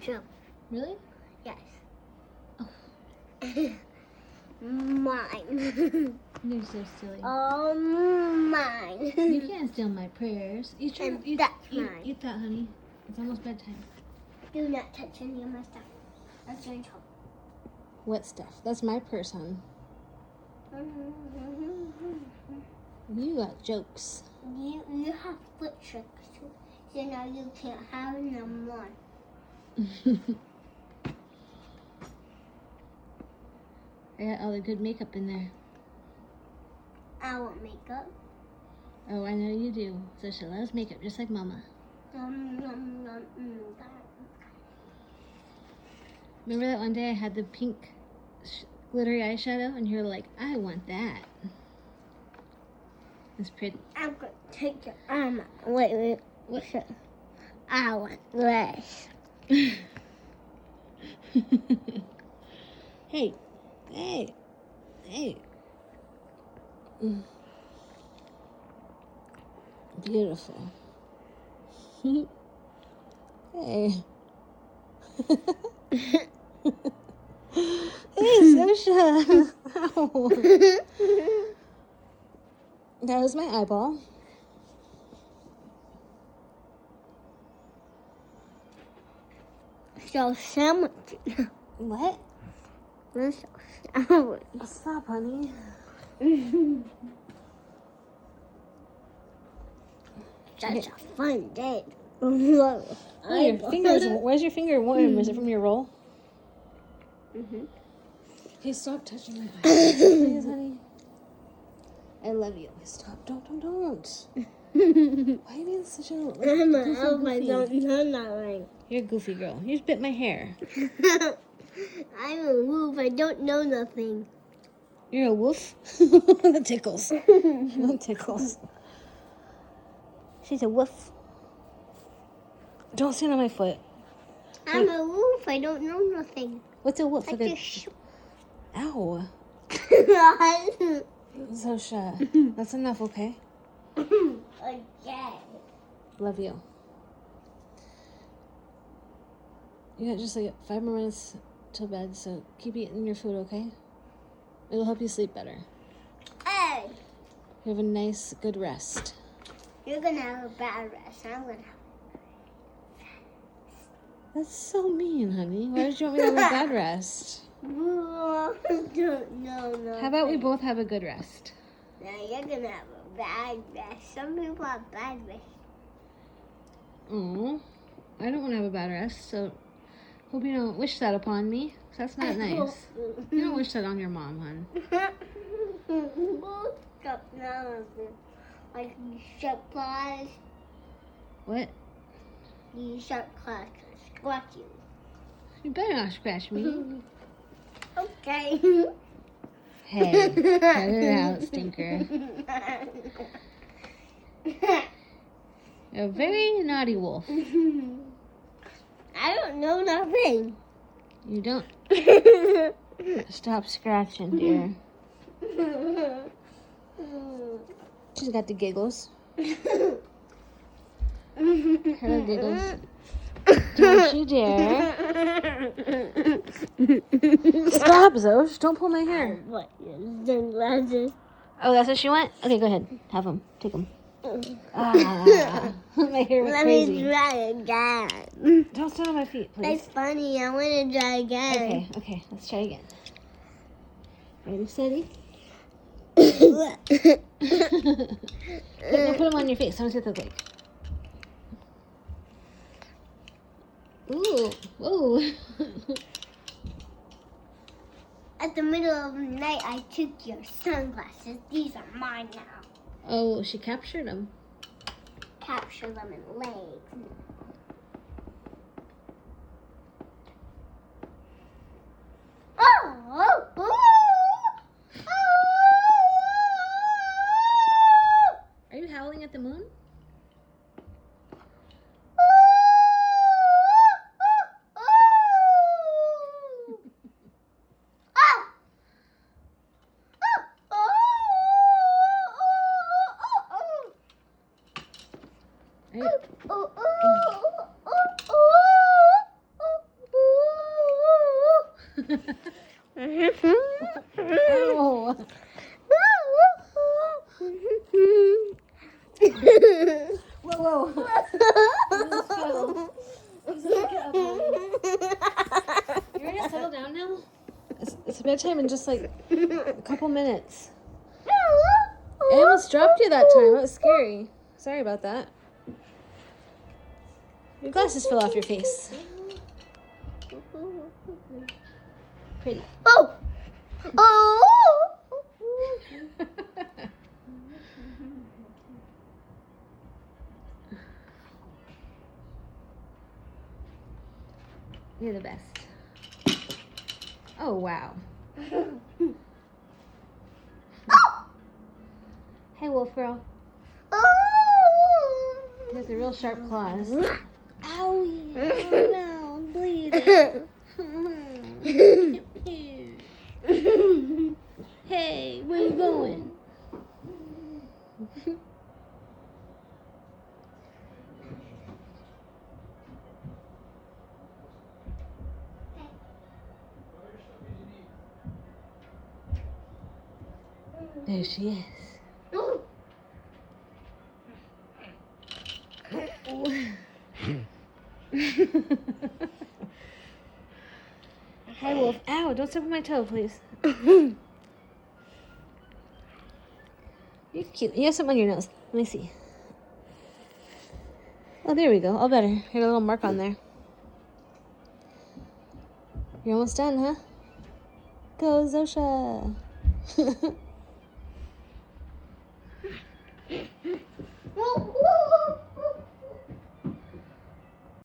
True. Really? Yes. Oh. Mine. You're so silly. Oh, mine. You can't steal my prayers. Eat And that's mine. eat that, honey. It's almost bedtime. Do not touch any of my stuff. That's your trouble. What stuff? That's my purse, hon. You got jokes. You have foot tricks, so now you can't have no more. I got all the good makeup in there. I want makeup. Oh, I know you do. Zosia loves makeup just like Mama. Remember that one day I had the pink glittery eyeshadow and you're like, I want that. It's pretty. I'm going to take your arm out. Wait. What? I want this. Hey. Beautiful. Hey. Hey, Zosia. Ow. That was my eyeball. So sandwich. What? So sandwich. Stop, honey. Such a fun day. Oh, your fingers. Where's your finger warm? Is it from your roll? Okay, stop touching my eyes. Please, honey. I love you. Stop. Don't. Why are you being such a goofy? I don't know nothing. You're a goofy girl. You just bit my hair. I'm a wolf. I don't know nothing. You're a wolf? That tickles. That tickles. She's a wolf. Don't stand on my foot. I'm a wolf. I don't know nothing. What's a wolf? I Like just Ow. Zosia. That's enough, okay? Okay. Love you. You got just like 5 more minutes till bed, so keep eating your food, okay? It'll help you sleep better. Hey, You have a nice, good rest. you're gonna have a bad rest. I'm gonna have. That's so mean, honey. Why did you want me to have a bad rest? I don't know nothing. How about we both have a good rest? No, you're gonna have a bad rest. Some people have bad rest. Oh, I don't want to have a bad rest, so hope you don't wish that upon me. 'Cause that's not nice. You don't wish that on your mom, hon. Stop now. Like you sharp claws. What? You sharp claws. Squat you. You better not scratch me. Okay. Hey, cut it out, stinker. You're a very naughty wolf. I don't know nothing. You don't. Stop scratching, dear. She's got the giggles. Her giggles. Don't you dare. Stop, Zosh. Don't pull my hair. What? Sunglasses. Oh, that's what she went? Okay, go ahead. Have them. Take them. Ah, my hair went Let crazy. me try again. Don't stand on my feet, please. That's funny. I want to try again. Okay. Let's try again. Ready, steady? Look, now put them on your face. I want to see what they look like. Ooh, whoa. At the middle of the night, I took your sunglasses. These are mine now. Oh, she captured them. Capture them in legs. Are you howling at the moon? Oh. Whoa, whoa. You're gonna settle down now? It's bedtime in just like a couple minutes. I almost dropped you that time. That was scary. Sorry about that. Your glasses fell off your face. Pretty. Oh! Oh! You're the best. Oh, wow. Hey, wolf girl. He has the real sharp claws. Owie. Oh, no. I'm bleeding. Hey, where you going? There she is. Hi, wolf. Ow, don't step on my toe, please. You're cute. You have something on your nose. Let me see. Oh, there we go. All better. You got a little mark on there. You're almost done, huh? Go, Zosia. Whoa, whoa, whoa.